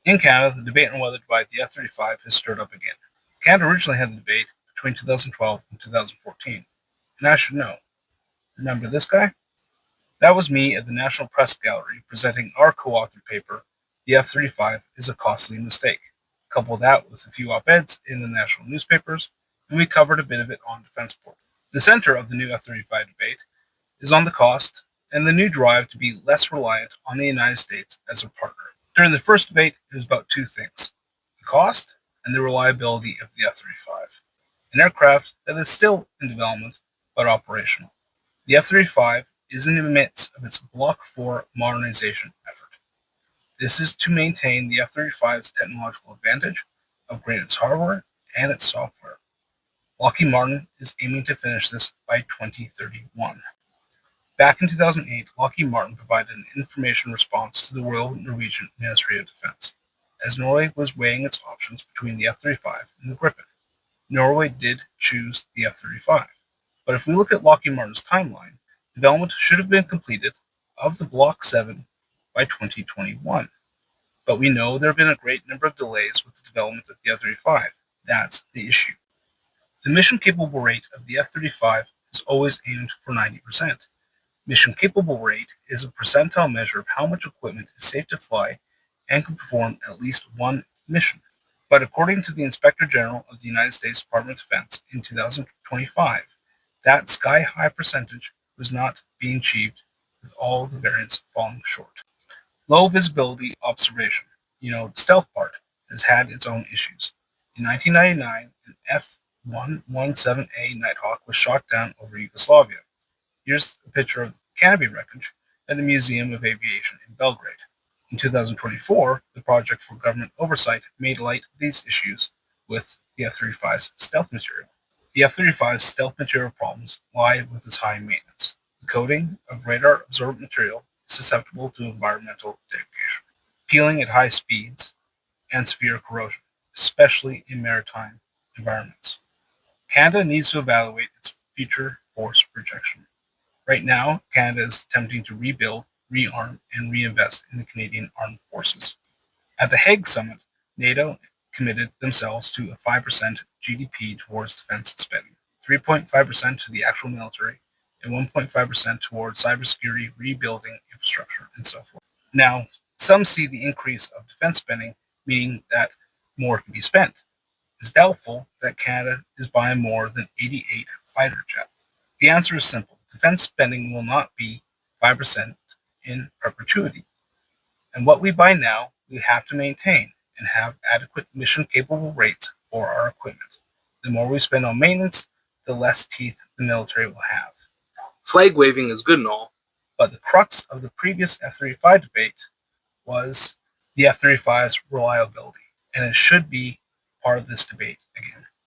In Canada, the debate on whether to buy the F-35 has stirred up again. Canada originally had the debate between 2012 and 2014, and I should know. Remember this guy? That was me at the National Press Gallery presenting our co-authored paper, The F-35 is a Costly Mistake. Couple that with a few op-eds in the national newspapers, and we covered a bit of it on Defense Board. The center of the new F-35 debate is on the cost and the new drive to be less reliant on the United States as a partner. During the first debate, it was about two things: the cost and the reliability of the F-35, an aircraft that is still in development but operational. The F-35 is in the midst of its Block 4 modernization effort. This is to maintain the F-35's technological advantage, upgrade its hardware and its software. Lockheed Martin is aiming to finish this by 2031. Back in 2008, Lockheed Martin provided an information response to the Royal Norwegian Ministry of Defense, as Norway was weighing its options between the F-35 and the Gripen. Norway did choose the F-35, but if we look at Lockheed Martin's timeline, development should have been completed of the Block 7 by 2021. But we know there have been a great number of delays with the development of the F-35. That's the issue. The mission-capable rate of the F-35 is always aimed for 90%. Mission-capable rate is a percentile measure of how much equipment is safe to fly and can perform at least one mission. But according to the Inspector General of the United States Department of Defense in 2025, that sky-high percentage was not being achieved, with all the variants falling short. Low visibility observation, the stealth part, has had its own issues. In 1999, an F-117A Nighthawk was shot down over Yugoslavia. Here's a picture of the canopy wreckage at the Museum of Aviation in Belgrade. In 2024, the Project for Government Oversight made light of these issues with the F-35's stealth material. The F-35's stealth material problems lie with its high maintenance. The coating of radar-absorbent material is susceptible to environmental degradation, peeling at high speeds, and severe corrosion, especially in maritime environments. Canada needs to evaluate its future force projection. Right now, Canada is attempting to rebuild, rearm, and reinvest in the Canadian Armed Forces. At the Hague Summit, NATO committed themselves to a 5% GDP towards defense spending, 3.5% to the actual military, and 1.5% towards cybersecurity, rebuilding infrastructure, and so forth. Now, some see the increase of defense spending meaning that more can be spent. It's doubtful that Canada is buying more than 88 fighter jets. The answer is simple. Defense spending will not be 5% in perpetuity. And what we buy now, we have to maintain and have adequate mission-capable rates for our equipment. The more we spend on maintenance, the less teeth the military will have. Flag waving is good and all, but the crux of the previous F-35 debate was the F-35's reliability, and it should be part of this debate again.